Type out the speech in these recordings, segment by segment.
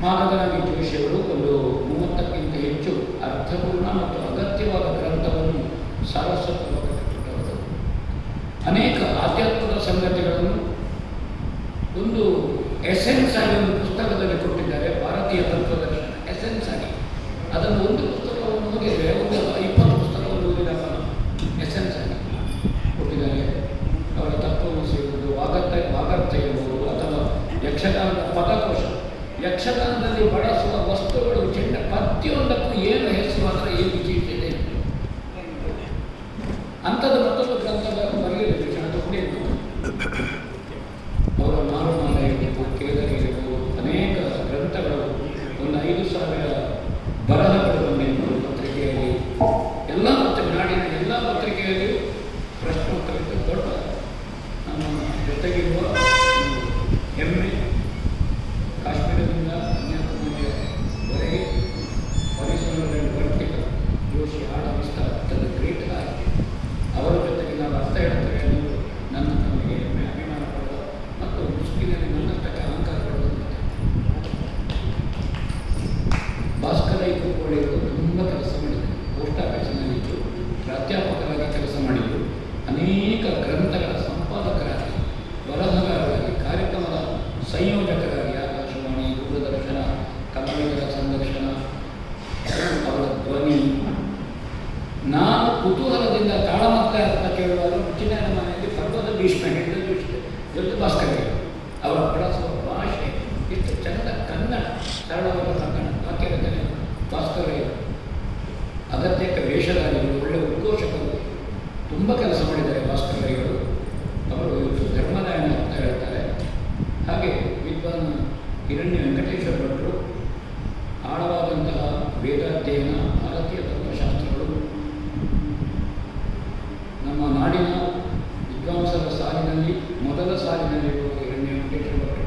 ಮಾಧವರಾಗಿ ಜೋಶಿಯವರು ಒಂದು 30ಕ್ಕಿಂತ ಹೆಚ್ಚು ಅರ್ಥಪೂರ್ಣ ಮತ್ತು ಅಗತ್ಯವಾದ ಗ್ರಂಥವನ್ನು ಸಾರಸ್ವತವಾಗಿ ಕಟ್ಟಿಟ್ಟವರು. ಅನೇಕ ಆಧ್ಯಾತ್ಮದ ಸಂಗತಿಗಳನ್ನು ಒಂದು ಎಸೆನ್ಸ್ ಆಗಿ ಒಂದು ಪುಸ್ತಕದಲ್ಲಿ ಕೊಟ್ಟಿದ್ದಾರೆ. ಭಾರತೀಯ ತತ್ವದರ್ಶನ ಎಸೆನ್ಸ್ ಆಗಿ ಅದನ್ನು ಒಂದು ಪುಸ್ತಕವನ್ನು ಓದಿದರೆ ಒಂದು 20 ಪುಸ್ತಕವನ್ನು ಓದಿದಾಗ ಎಸೆನ್ಸ್ ಆಗಿ ಕೊಟ್ಟಿದ್ದಾರೆ. ಅವರ ತತ್ವಮಸಿ ಇರುವುದು, ವಾಗರ್ಥ ಇರಬಹುದು, ಅಥವಾ ಯಕ್ಷಗಾನದ ಪದಕೋಶ, ಯಕ್ಷಗಾನದಲ್ಲಿ ಬಳಸುವ ವಸ್ತುಗಳು ಚೆಂಡ ಪ್ರತಿಯೊಂದಕ್ಕೂ ಏನು ಹೆಸರು ಅಂದರೆ ಏನು ವಿಶೇಷತೆ ಅಂಥದ್ದು ಮತ್ತೊಂದು ಗ್ರಂಥದ ಬರೆಯಲಿದೆ ಕ್ಷಣದಲ್ಲಿ. ಅವರ ಮಾರುಮಾಲ ಇರಬಹುದು, ಕೇದಾರಿ ಇರಬಹುದು, ಅನೇಕ ಗ್ರಂಥಗಳು, ಒಂದು 5,000 ಬರಹಗಳು ಬಂದಿದ್ದು ಪತ್ರಿಕೆಯಲ್ಲಿ, ಎಲ್ಲ ನಾಡಿನ ಎಲ್ಲ ಪತ್ರಿಕೆಯಲ್ಲಿಯೂ ಪ್ರಶ್ನೋತ್ತರಕ್ಕೆ ದೊಡ್ಡ ನಮ್ಮ ಜೊತೆಗಿರುವ ಹೆಮ್ಮೆ. ಕಾಶ್ಮೀರದಿಂದ ಕನ್ಯಾಕುಮಾರಿಯವರೆಗೆ ಪರಿಸರದಲ್ಲಿ ವರ್ಟಿಕಲ್ ಜೋಶಿ ಆಡ ವಿಸ್ತಾರ ಗ್ರೇಟ್ ಆಗಿ ಅವರ ಜೊತೆಗೆ ನಾವು ಅರ್ಥ ಹೇಳ್ತೇವೆ ಅನ್ನೋದು ನನ್ನ ನಮಗೆ ಹೆಮ್ಮೆ, ಅಭಿಮಾನ ಪಡೋದು ಮತ್ತು ಮುಸ್ಲಿಮಲ್ಲಿ ನನ್ನಷ್ಟಕ್ಕೆ ಅಲಂಕಾರ ಪಡೋದು. ಭಾಸ್ಕರ ಇದ್ದು ಒಳ್ಳೆಯದು ತುಂಬ ಕೆಲಸ ಮಾಡಿದರು. ಪೋಸ್ಟ್ ಆಫೀಸಿನಲ್ಲಿದ್ದು ಪ್ರಾಧ್ಯಾಪಕರಾಗಿ ಕೆಲಸ ಮಾಡಿದರು. ಅನೇಕ ಗ್ರಂಥಗಳ ಸಂಪಾದಕರಾಗಿ, ಬರಹಗಾರರಾಗಿ, ಕಾರ್ಯಕ್ರಮದ ಸಂಯೋಜಕರಾಗಿ, ಆಕಾಶವಾಣಿ, ದೂರದರ್ಶನ, ಕನ್ನಡಿಗರ ಸಂದರ್ಶನ, ಅವರ ಧ್ವನಿ. ನಾನು ಕುತೂಹಲದಿಂದ ತಾಳಮಕ್ಕೆ ಅರ್ಥ ಕೇಳುವಾಗ ಮುಚ್ಚಿನ ಮನೆಯಲ್ಲಿ ಪರ್ವದ ಭೀಷ್ಮ ಹೇಳಿದ ದೊಡ್ಡ ಭಾಸ್ಕರ ಅವರ ಬಳಸುವ ಭಾಷೆ ಎಷ್ಟು ಚಂದ, ಕನ್ನಡ, ಸರಳವಾದ ಕನ್ನಡ ವಾಕ್ಯ ರಚನೆ. ಭಾಸ್ಕರ ಅಗತ್ಯಕ್ಕೆ ವೇಷಧಾರಿಗಳು, ಒಳ್ಳೆಯ ಉದ್ಘೋಷಕರು, ತುಂಬ ಕೆಲಸ ಮಾಡಿದ್ದಾರೆ ಭಾಸ್ಕರರು. ಅವರು ಇವತ್ತು ಧರ್ಮದಾಯನ ಅಂತ ಹೇಳ್ತಾರೆ. ಹಾಗೆ ವಿದ್ವಾನ್ ಹಿರಣ್ಯ ವೆಂಕಟೇಶ್ವರ ಭಟ್ರು ಆಳವಾದಂತಹ ವೇದಾಧ್ಯಯನ, ಭಾರತೀಯ ತತ್ವಶಾಸ್ತ್ರಗಳು, ನಮ್ಮ ನಾಡಿನ ವಿದ್ವಾಂಸರ ಸಾಲಿನಲ್ಲಿ ಮೊದಲ ಸಾಲಿನಲ್ಲಿರುವ ಹಿರಣ್ಯ ವೆಂಕಟೇಶ್ವರ ಭಟ್ರು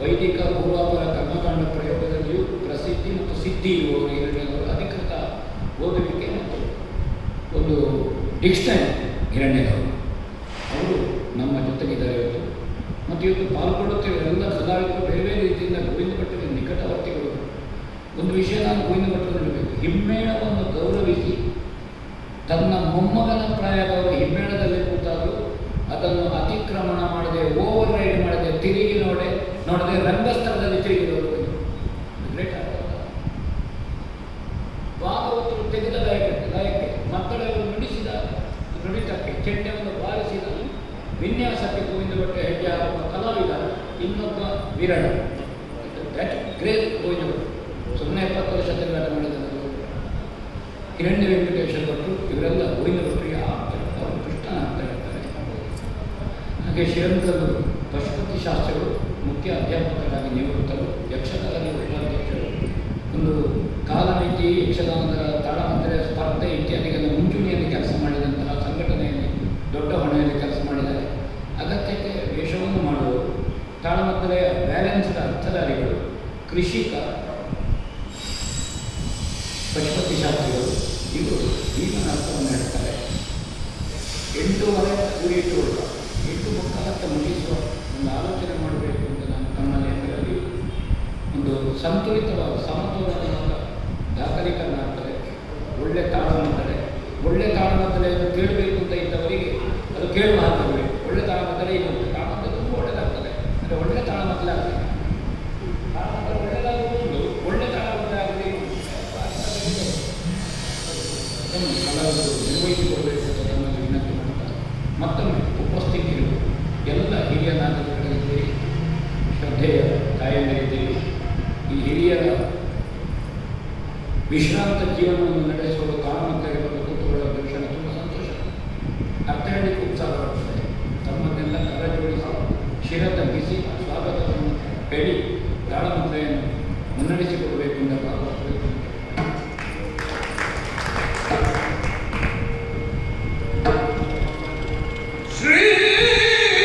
ವೈದಿಕ ಪೂರ್ವಾಪರ ಕರ್ಮಕಾಂಡ ಪ್ರಯೋಗದಲ್ಲಿಯೂ ಪ್ರಸಿದ್ಧಿ ಮತ್ತು ಸಿದ್ಧಿ ಇರುವವರು ಹಿರಣ್ಯವರು. ಅಧಿಕೃತ ಓದುವಿಕೆ ಮತ್ತು ಒಂದು ಡಿಕ್ಷನರಿ ಹಿರಣ್ಯದವರು. ಅವರು ನಮ್ಮ ಜೊತೆಗಿದ್ದಾರೆ ಇವತ್ತು. ಮತ್ತು ಇವತ್ತು ಪಾಲ್ಗೊಳ್ಳುತ್ತೇವೆ ಎಲ್ಲ ಕಲಾವಿದರು ಬೇರೆ ಬೇರೆ ರೀತಿಯಿಂದ ಗೋವಿಂದ ಭಟ್ಟರಿಗೆ ನಿಕಟವರ್ತಿಗಳು. ಒಂದು ವಿಷಯ ನಾನು ಗೋವಿಂದ ಭಟ್ಟರು ಹೇಳಬೇಕು. ಹಿಮ್ಮೇಳವನ್ನು ಗೌರವಿಸಿ ತನ್ನ ಮೊಮ್ಮಗನ ಪ್ರಾಯದವರು ಹಿಮ್ಮೇಳದಲ್ಲಿ ಕೂತಾದರೂ ಅದನ್ನು ಅತಿಕ್ರಮಣ ಮಾಡದೆ, ಓವರ್ ರೈಡ್ ಮಾಡದೆ, ತಿರುಗಿ ನೋಡದೆ ರಂಗಸ್ಥಳದಲ್ಲಿ ತಿರುಗಿದವರು ಗ್ರೇಟ್ ಆಗ ಭಾಗವತರು ತೆಗೆದ ಗಾಯಕ್ಕೆ, ಮಕ್ಕಳನ್ನು ನುಡಿಸಿದ ನುಡಿತಕ್ಕೆ, ಚೆಂಡೆಯನ್ನು ಬಾರಿಸಿದ ವಿನ್ಯಾಸಕ್ಕೆ ಗೋವಿಂದ ಭಟ್ಟ ಹೆಜ್ಜೆ ಹಾಕುವ ಕಲಾವಿದ ಇನ್ನೊಬ್ಬ ವಿರಳ. ದಟ್ ಗ್ರೇಟ್ ಗೋವಿಂದ ಭಟ್ರು. ಸುಮ್ಮನೆ 70 ವರ್ಷ ತಿರುಗಾಟ ಮಾಡಿದ ಹಿರಣ್ಯ ವೆಂಕಟೇಶ್ವರ ಭಟ್ರು. ಇವರೆಲ್ಲ ಗೋವಿಂದ ಭಟ್ರಿಗೆ ಆಗ್ತಾರೆ, ಅವರು ಕೃಷ್ಣನ ಅಂತ ಹೇಳ್ತಾರೆ. ಹಾಗೆ ಶ್ರೀರಂಗರು ಪಶುಪತಿ ಶಾಸ್ತ್ರಿಗಳು ಮುಖ್ಯ ಅಧ್ಯಾಪಕರಾಗಿ ನಿವೃತ್ತರು, ಯಕ್ಷಗಾನದ ಉಪಾಧ್ಯಕ್ಷರು. ಒಂದು ಕಾಲಮಿತಿ, ಯಕ್ಷಗಾನದ ತಾಳಮಂತ್ರ ಸ್ಪರ್ಧೆ ಇತ್ಯಾದಿಗಳ ಮುಂಚೂಣಿಯಲ್ಲಿ ಕೆಲಸ ಮಾಡಿದಂತಹ ಸಂಘಟನೆಯಲ್ಲಿ ದೊಡ್ಡ ಹೊಣೆಯಲ್ಲಿ ಕೆಲಸ ಮಾಡಿದ್ದಾರೆ. ಅಗತ್ಯಕ್ಕೆ ವೇಷವನ್ನು ಮಾಡುವರು, ತಾಳಮದ್ದಲೆಯ ಬ್ಯಾಲೆನ್ಸ್ಡ್ ಅರ್ಥಧಾರಿಗಳು, ಕೃಷಿಕ, ಪಶುಪತಿ ಶಾಸ್ತ್ರಿಗಳು. ಇವರು ಈಗಿನ ಅರ್ಥವನ್ನು ಹೇಳ್ತಾರೆ. 8:30 ಕೂಡಿಟ್ಟು 8:30 ಮುಗಿಸುವ ಒಂದು ಆಲೋಚನೆ ಮಾಡಬೇಕು ಅಂತ ನಾನು ನಮ್ಮಲ್ಲಿ ಅದರಲ್ಲಿ ಒಂದು ಸಂತುಲಿತವಾದ ಸಮತೋಲನವಾದ ದಾಖಲೀಕರಣ ಆಗ್ತದೆ. ಒಳ್ಳೆ ತಾಳಮದ್ದಲೆ, ಒಳ್ಳೆ ತಾಳಮದ್ದಲೆಯನ್ನು ಕೇಳಬೇಕು ಅಂತ ಇದ್ದವರಿಗೆ ಅದು ಕೇಳುವ ಹಾಕಬೇಕು. ಒಳ್ಳೆ ತಾಳಮದ್ದಲೆ ಈಗ ತಾಳಮದ್ದಲೆ ತುಂಬ ಒಳ್ಳೆಯದಾಗ್ತದೆ, ಅಂದರೆ ಒಳ್ಳೆ ತಾಳಮದ್ದಲೆ ಆಗ್ತದೆ. ತಾಳಮದ್ದಲೆ ಒಳ್ಳೆಯದಾಗುವುದು, ಒಳ್ಳೆ ತಾಳಮದ್ದಲೆ ಆಗಲಿ ಕಲಾವಿದರು ನಿರ್ವಹಿಸಿಕೊಡಬೇಕು ಅಂತ ನಮ್ಮಲ್ಲಿ ವಿನಂತಿ ಮಾಡ್ತಾರೆ. ಮತ್ತೊಮ್ಮೆ ಉಪಸ್ಥಿತಿಗಳು ಎಲ್ಲ ಹಿರಿಯ ನಾಗರಿಕರಿದ್ದೀರಿ, ಶ್ರದ್ಧೆಯ ತಾಯಂದಿರಿದ್ದೀರಿ. ಈ ಹಿರಿಯರ ವಿಶ್ರಾಂತ ಜೀವನವನ್ನು ನಡೆಸುವ ತಾಳಮದ್ದಲೆಗೆ ಬಂದು ಕೂತುಕೊಳ್ಳುವ ದರ್ಶನ ತುಂಬ ಸಂತೋಷ. ಅರ್ಥ ಹೇಳಲಿಕ್ಕೆ ಉತ್ಸಾಹ ಬರ್ತದೆ. ತಮ್ಮನ್ನೆಲ್ಲ ಕರ ಜೋಡಿಸಿ ಶಿರ ತಗ್ಗಿಸಿ ಸ್ವಾಗತವನ್ನು ಹೇಳಿ ತಾಳಮದ್ದಲೆಯನ್ನು ಮುನ್ನಡೆಸಿಕೊಡಬೇಕು ಎಂದ ಭಾಗವತರು